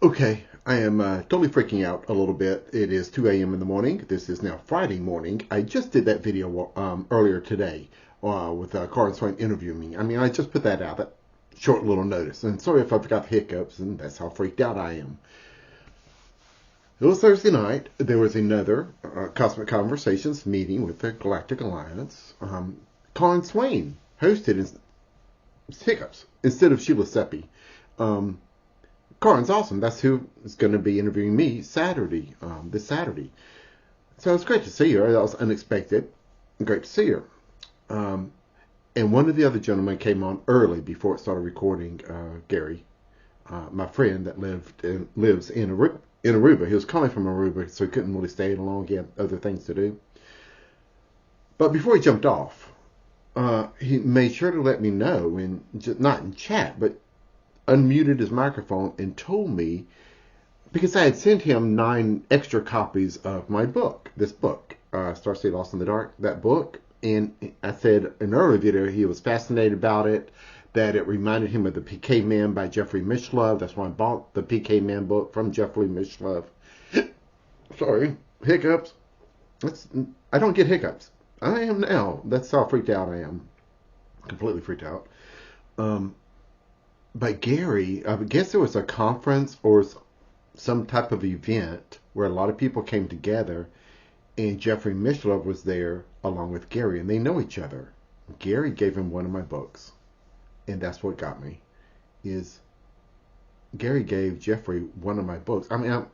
Okay, I am totally freaking out a little bit. It is 2 a.m. in the morning. This is now Friday morning. I just did that video earlier today with Carl Swain interviewing me. I mean, I just put that out at short little notice. And sorry if I've got hiccups, and that's how freaked out I am. It was Thursday night. There was another Cosmic Conversations meeting with the Galactic Alliance. Colin Swain hosted his hiccups instead of Sheila Seppi. Um, Corin's awesome. That's who is going to be interviewing me Saturday, this Saturday. So it's great to see her. That was unexpected. Great to see her. Um, and one of the other gentlemen came on early before it started recording. Gary, my friend that lives in Aruba. He was coming from Aruba, so he couldn't really stay long. He had other things to do. But before he jumped off, he made sure to let me know, and not in chat, but unmuted his microphone and told me, because I had sent him 9 extra copies of my book, this book, Starseed Lost in the Dark, that book. And I said in an earlier video he was fascinated about it, that it reminded him of the PK Man by Jeffrey Mishlove. That's why I bought the PK Man book from Jeffrey Mishlove. Sorry, hiccups. I don't get hiccups. I am now. That's how freaked out I am. Completely freaked out. Um, But Gary, I guess there was a conference or some type of event where a lot of people came together, and Jeffrey Mishlove was there along with Gary, and they know each other. Gary gave him one of my books, and that's what got me. Is Gary gave Jeffrey one of my books. I mean,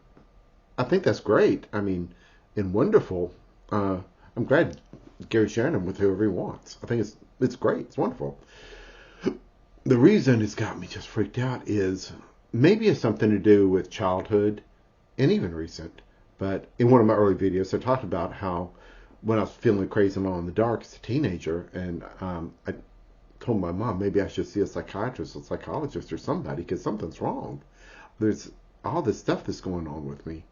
I think that's great. I mean, and wonderful. I'm glad Gary's sharing them with whoever he wants. I think it's great. It's wonderful. The reason it's got me just freaked out is maybe it's something to do with childhood and even recent. But in one of my early videos, I talked about how when I was feeling crazy alone in the dark as a teenager, and I told my mom maybe I should see a psychiatrist, a psychologist, or somebody because something's wrong. There's all this stuff that's going on with me,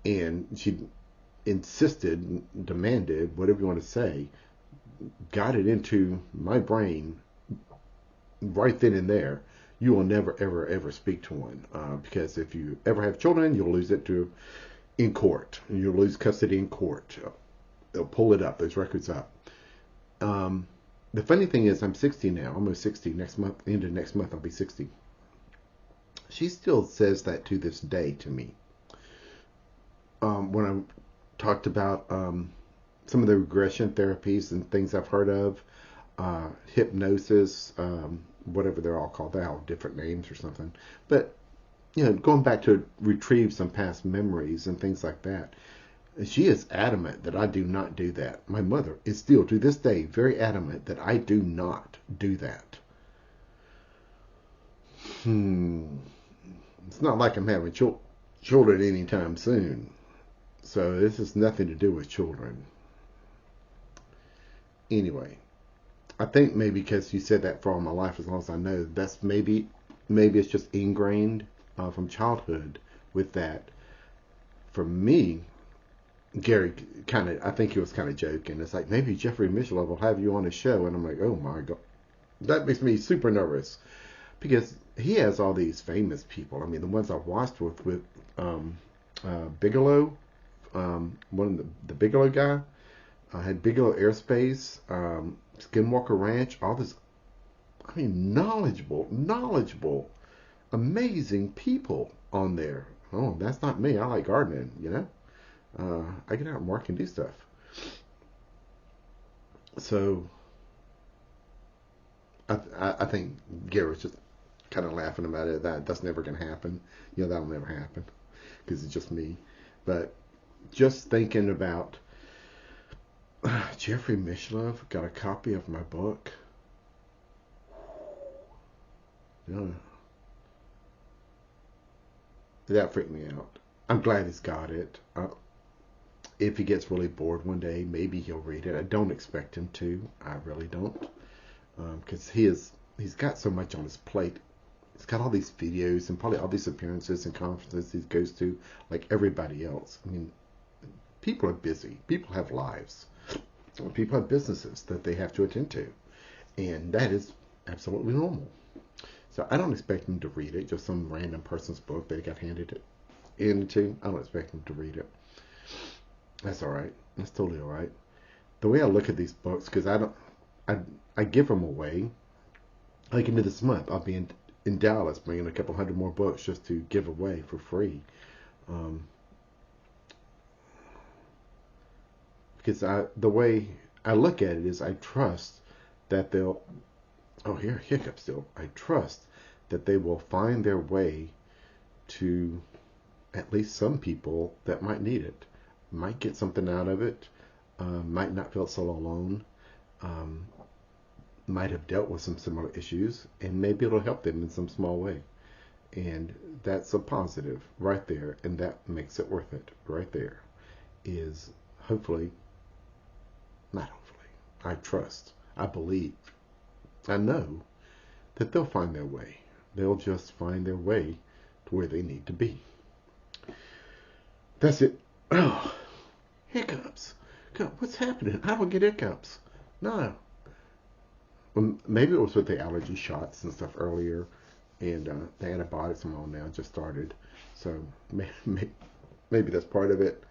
and she insisted, demanded, whatever you want to say, got it into my brain right then and there. You will never, ever, ever speak to one because if you ever have children, you'll lose it in court. You'll lose custody in court. They'll pull it up. Those records up. The funny thing is, I'm 60 now, almost 60. Next month, end of next month, I'll be 60. She still says that to this day to me. When I talked about some of the regression therapies and things I've heard of, hypnosis, whatever they're all called. They all have different names or something. But, going back to retrieve some past memories and things like that. She is adamant that I do not do that. My mother is still, to this day, very adamant that I do not do that. It's not like I'm having children anytime soon. So this has nothing to do with children. Anyway, I think maybe because you said that for all my life, as long as I know, that's maybe it's just ingrained from childhood with that. For me, Gary I think he was kind of joking. It's like, maybe Jeffrey Mishlove will have you on his show. And I'm like, oh my God. That makes me super nervous because he has all these famous people. I mean, the ones I've watched with Bigelow, one of the Bigelow guy. I had Bigelow Airspace, Skinwalker Ranch, all this, I mean, knowledgeable, amazing people on there. Oh, that's not me. I like gardening, I get out and work and do stuff. So, I think Gary's just kind of laughing about it. That's never going to happen. That'll never happen because it's just me. But just thinking about Jeffrey Mishlove got a copy of my book. Yeah, that freaked me out. I'm glad he's got it. If he gets really bored one day, maybe he'll read it. I don't expect him to. I really don't, because he's got so much on his plate. He's got all these videos and probably all these appearances and conferences he goes to, like everybody else. I mean, people are busy. People have lives. People have businesses that they have to attend to, and that is absolutely normal. So I don't expect them to read it, just some random person's book they got handed it into. I don't expect them to read it. That's all right. That's totally all right. The way I look at these books, because I give them away. Like into this month, I'll be in Dallas bringing a couple hundred more books just to give away for free. Um, because the way I look at it is I trust that they'll, oh, here, hiccup still. I trust that they will find their way to at least some people that might need it, might get something out of it, might not feel so alone, might have dealt with some similar issues, and maybe it'll help them in some small way. And that's a positive right there, and that makes it worth it right there. Is hopefully, not hopefully, I trust, I believe, I know that they'll find their way. They'll just find their way to where they need to be. That's it. Oh, hiccups. God, what's happening? I don't get hiccups. No. Well, maybe it was with the allergy shots and stuff earlier, and the antibiotics I'm on now just started. So maybe that's part of it.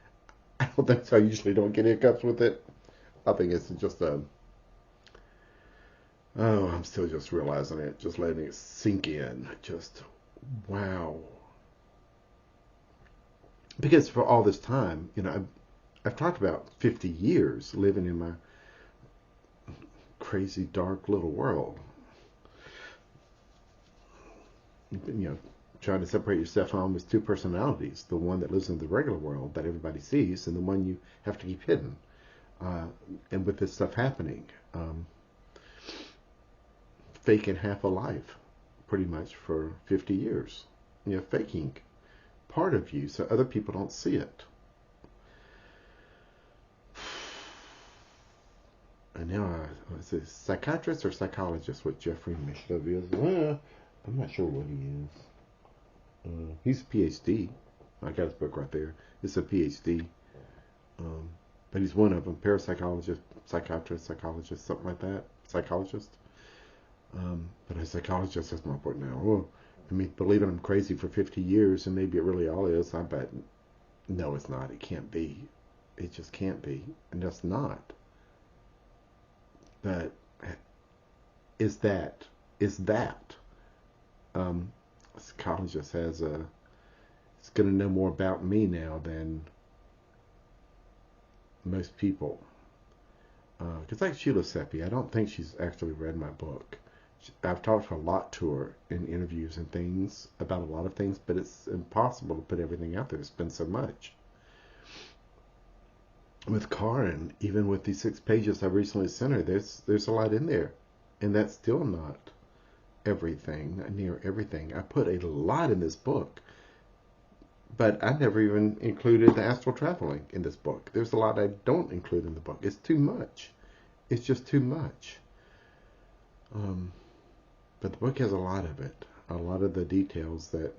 I don't think so. I usually don't get hiccups with it. I think it's just oh, I'm still just realizing it, just letting it sink in. Just, wow. Because for all this time, I've talked about 50 years living in my crazy, dark little world. Trying to separate yourself from as two personalities, the one that lives in the regular world that everybody sees, and the one you have to keep hidden. And with this stuff happening, faking half a life, pretty much for 50 years. Faking part of you so other people don't see it. And now, is it psychiatrist or psychologist? What Jeffrey Mishlove is? I'm not sure what he is. He's a PhD. I got his book right there. It's a PhD. But he's one of them. Parapsychologist, psychiatrist, psychologist, something like that. Psychologist. But a psychologist is my point now. Oh, believing I'm crazy for 50 years and maybe it really all is. I bet. No, it's not. It can't be. It just can't be. And that's not. But is that a psychologist is going to know more about me now than most people. Because like Sheila Seppi, I don't think she's actually read my book. I've talked a lot to her in interviews and things about a lot of things, but it's impossible to put everything out there. It's been so much. With Karen, even with these 6 pages I recently sent her, there's a lot in there. And that's still not everything, not near everything. I put a lot in this book, but I never even included the astral traveling in this book. There's a lot I don't include in the book. It's too much. It's just too much. But the book has a lot of it. A lot of the details that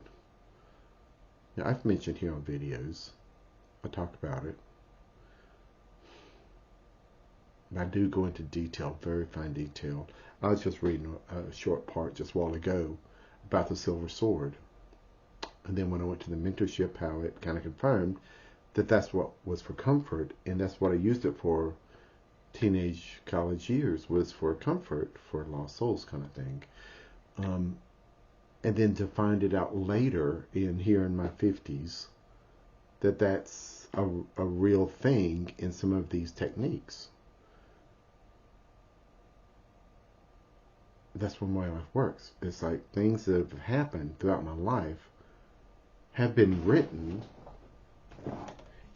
I've mentioned here on videos. I talk about it. I do go into detail, very fine detail. I was just reading a short part just a while ago about the silver sword. And then when I went to the mentorship, how it kind of confirmed that that's what was for comfort, and that's what I used it for teenage college years, was for comfort, for lost souls kind of thing. And then to find it out later here in my 50s, that's a real thing in some of these techniques. That's when my life works. It's like things that have happened throughout my life have been written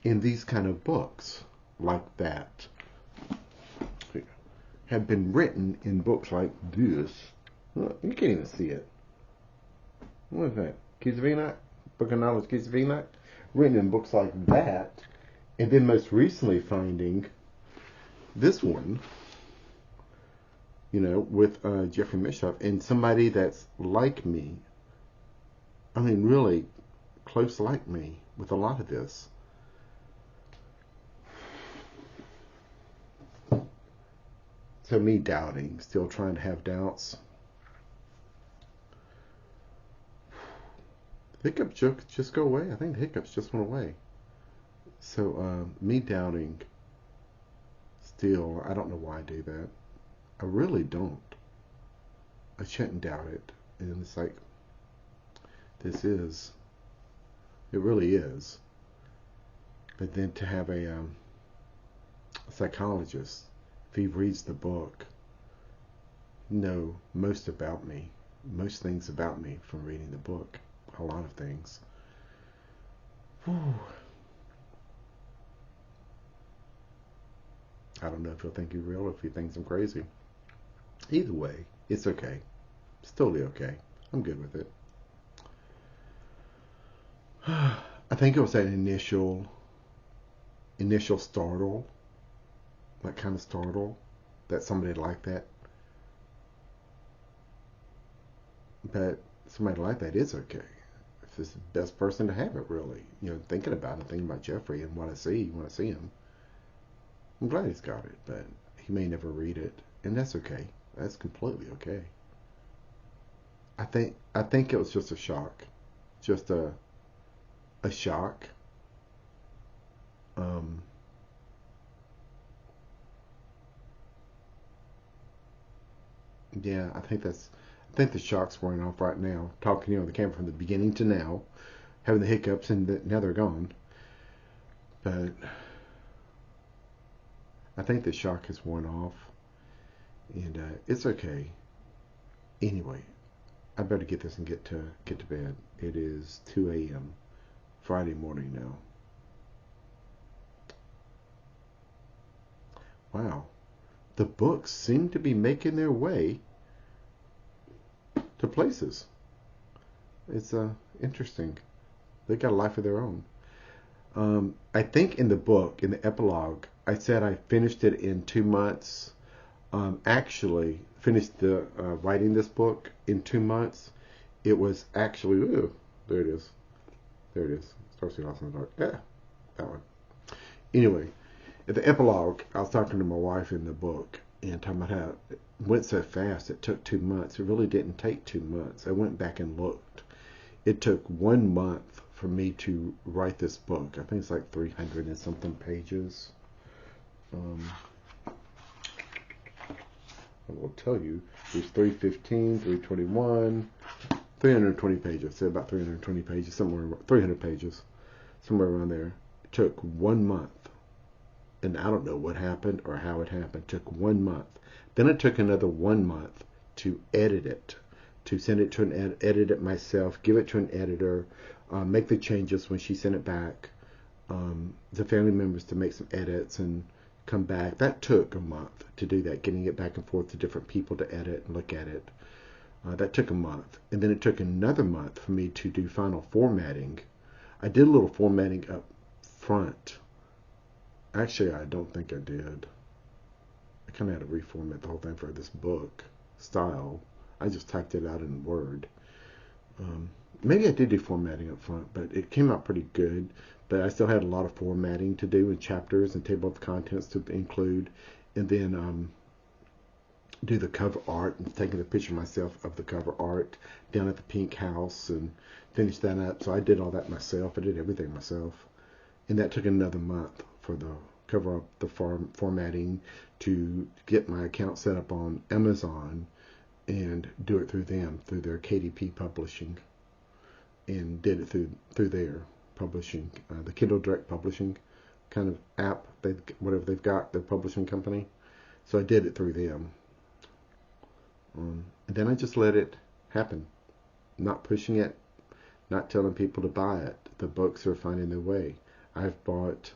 in these kind of books like that. Have been written in books like this. Look, you can't even see it. What is that? Kizavina? Book of Knowledge Kizavina? Written in books like that. And then most recently finding this one, with Jeffrey Mishlove, and somebody that's like me. I mean, really close like me with a lot of this. So me doubting, still trying to have doubts. The hiccups just go away. I think the hiccups just went away. So me doubting still, I don't know why I do that. I really don't. I shouldn't doubt it. And it's like, this is, it really is. But then to have a psychologist, if he reads the book, know most about me, most things about me from reading the book, a lot of things. Whew. I don't know if he'll think you're real or if he thinks I'm crazy. Either way, it's okay. It's totally okay. I'm good with it. I think it was that initial startle, that kind of startle, that somebody like that. But somebody like that is okay. It's the best person to have it, really. You know, thinking about Jeffrey and what I see when I see him. I'm glad he's got it, but he may never read it, and that's okay. That's completely okay. I think it was just a shock, just a shock. Um, yeah, I think the shock's wearing off right now. Talking on the camera from the beginning to now, having the hiccups, and now they're gone. But I think the shock has worn off, and it's okay. Anyway, I better get this and get to bed. It is 2 a.m. Friday morning now. Wow, the books seem to be making their way to places. It's interesting. They got a life of their own. I think in the book, in the epilogue, I said I finished it in 2 months. Actually, finished the writing this book in 2 months. It was actually, ooh, there it is. There it is. Starts to lost in the dark. Yeah, that one. Anyway, at the epilogue, I was talking to my wife in the book and talking about how it went so fast. It took 2 months. It really didn't take 2 months. I went back and looked. It took 1 month for me to write this book. I think it's like 300 and something pages. Um, I will tell you, there's 315, 321, 320 pages. Say about 320 pages, somewhere 300 pages, somewhere around there. It took 1 month, and I don't know what happened or how it happened. It took 1 month. Then it took another 1 month to edit it, to send it to an edit it myself, give it to an editor, make the changes when she sent it back. The family members to make some edits and come back. That took a month to do that, getting it back and forth to different people to edit and look at it. That took a month. And then it took another month for me to do final formatting. I did a little formatting up front. Actually, I don't think I did. I kind of had to reformat the whole thing for this book style. I just typed it out in Word. Maybe I did do formatting up front, but it came out pretty good. But I still had a lot of formatting to do and chapters and table of contents to include, and then do the cover art and taking a picture myself of the cover art down at the Pink House and finish that up. So I did all that myself. I did everything myself, and that took another month for the cover up, the formatting, to get my account set up on Amazon and do it through them, through their KDP Publishing, and did it through their publishing, the Kindle Direct Publishing kind of app, whatever they've got, their publishing company. So I did it through them. And then I just let it happen, not pushing it, not telling people to buy it. The books are finding their way. I've bought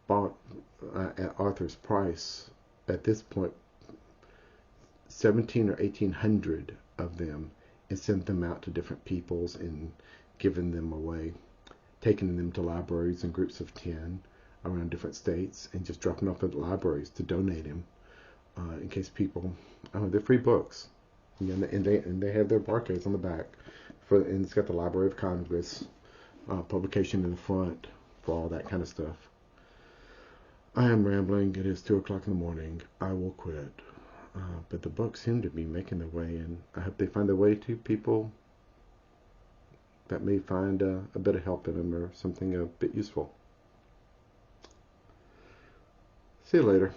at Arthur's price at this point 17 or 1800 of them, and sent them out to different peoples and given them away, taking them to libraries in groups of 10 around different states, and just dropping off at libraries to donate them in case people. They're free books, and they have their barcodes on the back and it's got the Library of Congress publication in the front for all that kind of stuff. I am rambling. It is 2 o'clock in the morning. I will quit. But the books seem to be making their way, and I hope they find their way to people that may find a bit of help in them or something a bit useful. See you later.